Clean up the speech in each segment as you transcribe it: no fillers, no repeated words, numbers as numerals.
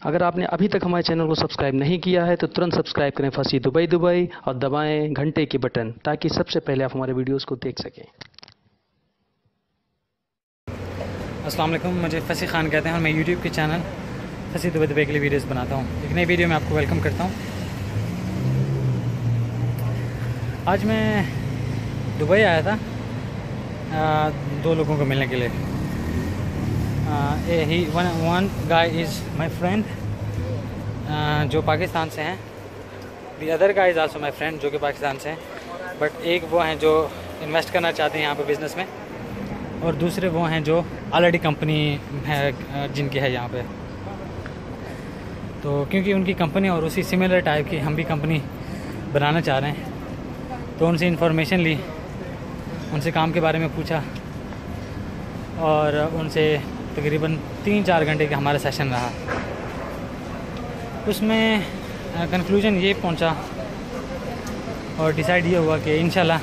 अगर आपने अभी तक हमारे चैनल को सब्सक्राइब नहीं किया है तो तुरंत सब्सक्राइब करें फंसी दुबई दुबई और दबाएं घंटे की बटन ताकि सबसे पहले आप हमारे वीडियोस को देख सकें। अस्सलाम वालेकुम, मुझे फसी खान कहते हैं और मैं यूट्यूब के चैनल फसी दुबई दुबई के लिए वीडियोस बनाता हूँ। एक नई वीडियो में आपको वेलकम करता हूँ। आज मैं दुबई आया था दो लोगों को मिलने के लिए। One guy is my friend जो पाकिस्तान से हैं। The other guy is also my friend जो कि पाकिस्तान से हैं, बट एक वो हैं जो इन्वेस्ट करना चाहते हैं यहाँ पे बिज़नेस में, और दूसरे वो हैं जो ऑलरेडी कंपनी है जिनकी है यहाँ पे। तो क्योंकि उनकी कंपनी और उसी सिमिलर टाइप की हम भी कंपनी बनाना चाह रहे हैं, तो उनसे इन्फॉर्मेशन ली, उनसे काम के बारे में पूछा और उनसे तकरीबन 3-4 घंटे का हमारा सेशन रहा। उसमें कंक्लूजन ये पहुंचा और डिसाइड ये हुआ कि इंशाल्लाह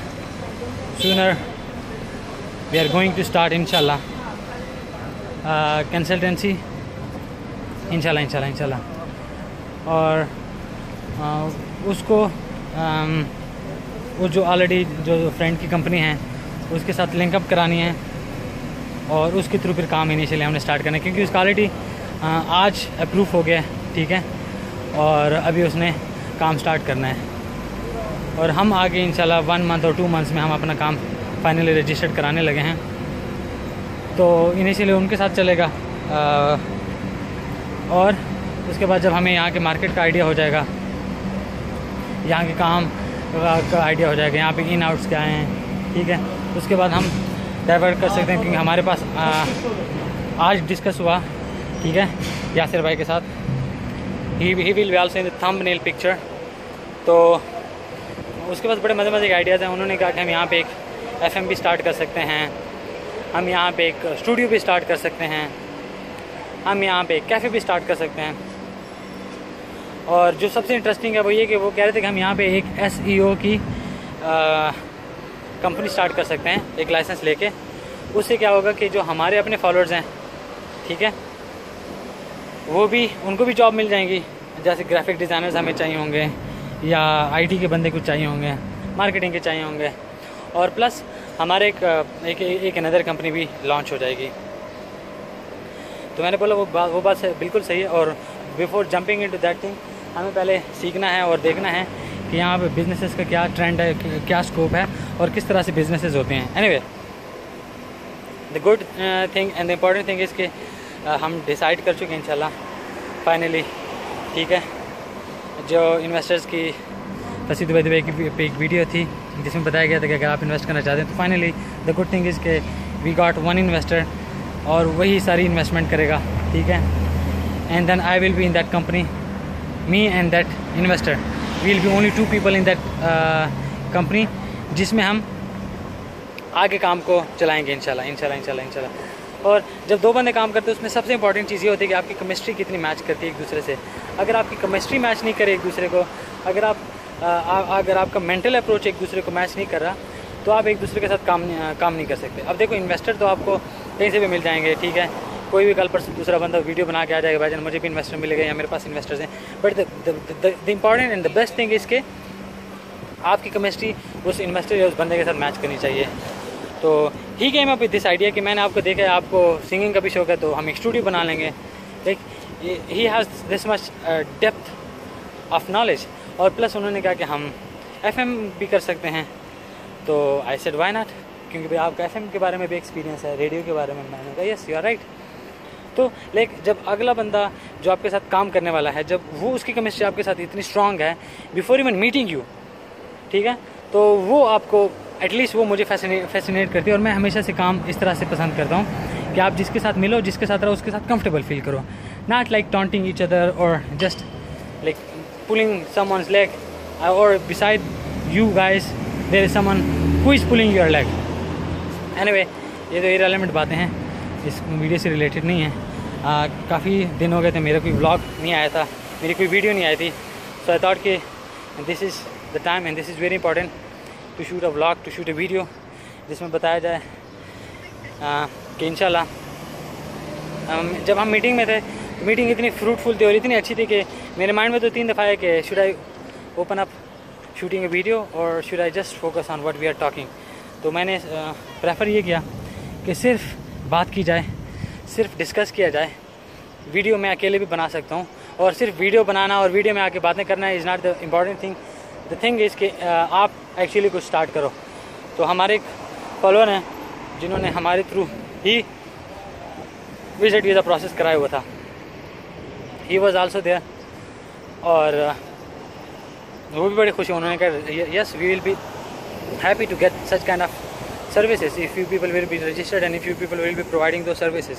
sooner we are going to start इंशाल्लाह कंसल्टेंसी इंशाल्लाह। और उसको वो जो ऑलरेडी जो फ्रेंड की कंपनी है उसके साथ लिंकअप करानी है और उसके थ्रू फिर काम इनिशियली हमने स्टार्ट करना है, क्योंकि उसका ऑलरेडी आज अप्रूव हो गया है, ठीक है, और अभी उसने काम स्टार्ट करना है। और हम आगे इंशाल्लाह 1 मंथ और 2 मंथ्स में हम अपना काम फाइनली रजिस्टर्ड कराने लगे हैं। तो इनिशियली उनके साथ चलेगा और उसके बाद जब हमें यहाँ के मार्केट का आइडिया हो जाएगा, यहाँ के काम का आइडिया हो जाएगा, यहाँ पे इन आउट्स क्या हैं, ठीक है, उसके बाद हम डाइवर्ट कर सकते हैं। क्योंकि हमारे पास आज डिस्कस हुआ, ठीक है, यासिर भाई के साथ, he will be also in the thumbnail picture. तो उसके पास बड़े मज़े के आइडियाज़ हैं। उन्होंने कहा कि हम यहाँ पे एक FM भी स्टार्ट कर सकते हैं, हम यहाँ पे एक स्टूडियो भी स्टार्ट कर सकते हैं, हम यहाँ पे एक कैफ़े भी स्टार्ट कर सकते हैं। और जो सबसे इंटरेस्टिंग है वो ये कि वो कह रहे थे कि हम यहाँ पे एक SEO की कंपनी स्टार्ट कर सकते हैं एक लाइसेंस लेके। उससे क्या होगा कि जो हमारे अपने फॉलोअर्स हैं, ठीक है, वो भी, उनको भी जॉब मिल जाएंगी। जैसे ग्राफिक डिज़ाइनर्स हमें चाहिए होंगे या IT के बंदे कुछ चाहिए होंगे, मार्केटिंग के चाहिए होंगे, और प्लस हमारे एक अनदर कंपनी भी लॉन्च हो जाएगी। तो मैंने बोला वो बात बिल्कुल सही है। और before jumping into that thing हमें पहले सीखना है और देखना है कि यहाँ पे बिजनेसेस का क्या ट्रेंड है, क्या स्कोप है और किस तरह से बिजनेसेस होते हैं। Anyway, the good thing and the important thing is कि हम डिसाइड कर चुके हैं इंशाल्लाह फाइनली, ठीक है। जो इन्वेस्टर्स की फसी दुबई दुबई की एक वीडियो थी जिसमें बताया गया था कि अगर आप इन्वेस्ट करना चाहते हैं तो finally the good thing is कि वी गॉट 1 इन्वेस्टर और वही सारी इन्वेस्टमेंट करेगा, ठीक है। And then I will be in that company, me and that investor will be only 2 people in that company, जिसमें हम आगे काम को चलाएंगे इंशाल्लाह। और जब 2 बंदे काम करते हैं उसमें सबसे इंपॉर्टेंट चीज़ ये होती है कि आपकी केमिस्ट्री कितनी मैच करती है एक दूसरे से। अगर आपकी केमिस्ट्री मैच नहीं करे एक दूसरे को, अगर आपका मेंटल अप्रोच एक दूसरे को मैच नहीं कर रहा, तो आप एक दूसरे के साथ काम नहीं कर सकते। अब देखो, इन्वेस्टर तो आपको कहीं से भी मिल जाएंगे, ठीक है, कोई भी कल पर दूसरा बंदा वीडियो बना के आ जाएगा, भाईजान मुझे भी इन्वेस्टर मिलेगा या मेरे पास इन्वेस्टर्स हैं। But the important and the best thing इसके आपकी केमिस्ट्री उस इन्वेस्टर या उस बंदे के साथ मैच करनी चाहिए। तो he came up with this idea कि मैंने आपको देखा है, आपको सिंगिंग का भी शौक है, तो हम एक स्टूडियो बना लेंगे। Like he has this much depth of knowledge, और प्लस उन्होंने कहा कि हम FM भी कर सकते हैं। तो आई सेड व्हाई नॉट, क्योंकि भाई आपका FM के बारे में भी एक्सपीरियंस है, रेडियो के बारे में। मैंने कहा यस यू आर राइट। तो लाइक जब अगला बंदा जो आपके साथ काम करने वाला है, जब वो उसकी केमिस्ट्री आपके साथ इतनी स्ट्रांग है बिफोर इवन मीटिंग यू, ठीक है, तो वो आपको एटलीस्ट वो मुझे फैसिनेट करती है। और मैं हमेशा से काम इस तरह से पसंद करता हूँ कि आप जिसके साथ मिलो, जिसके साथ रहो, उसके साथ कंफर्टेबल फील करो, not like taunting each other और just like pulling someone's leg, और beside you guys there is someone who is pulling your leg. Anyway, ये तो इररिलेवेंट बातें हैं, इस वीडियो से रिलेटेड नहीं है। काफ़ी दिन हो गए थे मेरा कोई व्लॉग नहीं आया था, मेरी कोई वीडियो नहीं आई थी। सो आई थॉट कि this is the time and this is very important to shoot a vlog, to shoot a video, जिसमें बताया जाए कि इंशाल्लाह जब हम मीटिंग में थे तो मीटिंग इतनी फ्रूटफुल थी और इतनी अच्छी थी कि मेरे माइंड में तो 3 दफ़ा है कि should I open up shooting a video और should I just focus on what we are talking. तो मैंने प्रेफर ये किया कि सिर्फ बात की जाए, सिर्फ डिस्कस किया जाए। वीडियो मैं अकेले भी बना सकता हूँ और सिर्फ वीडियो बनाना और वीडियो में आके बातें करना is not the important thing. The thing is कि आप एक्चुअली कुछ स्टार्ट करो। तो हमारे एक फॉलोअर हैं जिन्होंने हमारे थ्रू ही विजिट वीज़ा प्रोसेस कराया हुआ था, ही वॉज आल्सो देयर, और वो भी बड़ी खुशी, उन्होंने कहा yes we will be happy to get such kind of services if you people will be registered and if you people will be providing those services.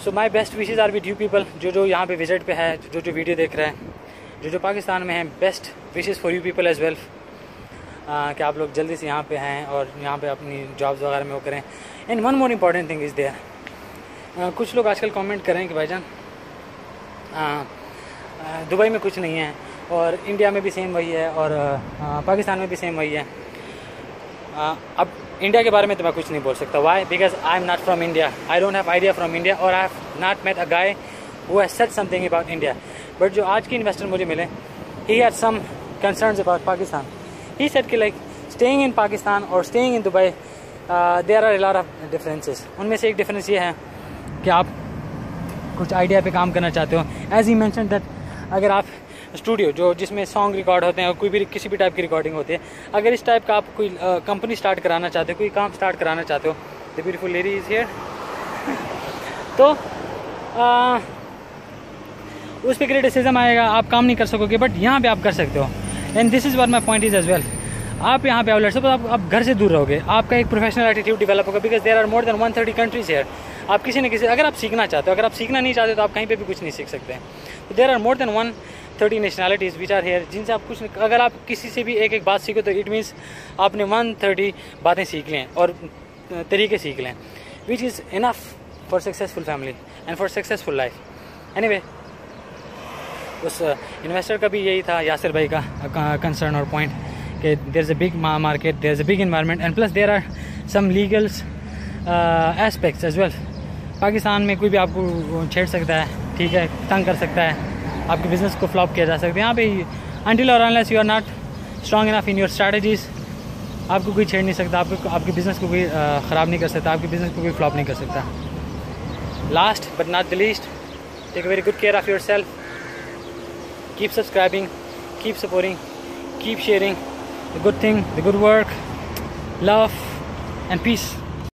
So my best wishes are with you people, जो यहाँ पे visit पे है, जो video देख रहे हैं, जो पाकिस्तान में हैं, best wishes for you people as well, कि आप लोग जल्दी से यहाँ पे हैं और यहाँ पे अपनी जॉब्स वगैरह में वो करें। And one more important thing is there, कुछ लोग आजकल कमेंट करें कि भाईजान दुबई में कुछ नहीं है और इंडिया में भी सेम वही है और पाकिस्तान में भी सेम वही है। अब इंडिया के बारे में तो मैं कुछ नहीं बोल सकता, why, because I am not from India, I don't have idea from India और I have not met a guy who has said something about India. But जो आज के इन्वेस्टर मुझे मिले, he had some concerns about Pakistan. He said कि like staying in Pakistan और staying in Dubai there are a lot of differences. उनमें से एक डिफरेंस ये है कि आप कुछ आइडिया पे काम करना चाहते हो। एज ही मेंशन दैट अगर आप स्टूडियो जिसमें सॉन्ग रिकॉर्ड होते हैं और कोई भी किसी भी टाइप की रिकॉर्डिंग होती है, अगर इस टाइप का आप कोई कंपनी स्टार्ट कराना चाहते हो, कोई काम स्टार्ट कराना चाहते हो, the beautiful lady is here, तो उस पर क्रिटिसिज्म आएगा, आप काम नहीं कर सकोगे, बट यहाँ पे आप कर सकते हो। And this is what my point is as well. आप यहाँ पे लेट्स सपोज आप घर से दूर रहोगे, आपका एक प्रोफेशनल एटीट्यूड डेवलप होगा, because there are more than 130 countries here. आप किसी न किसी, अगर आप सीखना चाहते हो, अगर आप सीखना नहीं चाहते तो आप कहीं पे भी कुछ नहीं सीख सकते हैं। तो there are more than 130 nationalities which are here, जिनसे आप कुछ, अगर आप किसी से भी एक बात सीखो तो इट मीन्स आपने 130 बातें सीख लें और तरीके सीख लें, which is enough for successful family and for successful life. Anyway, उस इन्वेस्टर का भी यही था, यासिर भाई का कंसर्न और पॉइंट, कि there is a big market, there is a big environment and plus there are some legals aspects as well. Pakistan में कोई भी आपको छेड़ सकता है, ठीक है, तंग कर सकता है, आपके बिज़नेस को फ्लॉप किया जा सकता है। यहाँ पे अनटिल और unless you are not strong enough in your strategies, आपको कोई छेड़ नहीं सकता, आपके बिज़नेस को कोई ख़राब नहीं कर सकता, आपके बिज़नेस को कोई फ्लॉप नहीं कर सकता। Last but not the least, take a very good care of yourself, keep subscribing, keep supporting, keep sharing the good thing, the good work, love and peace.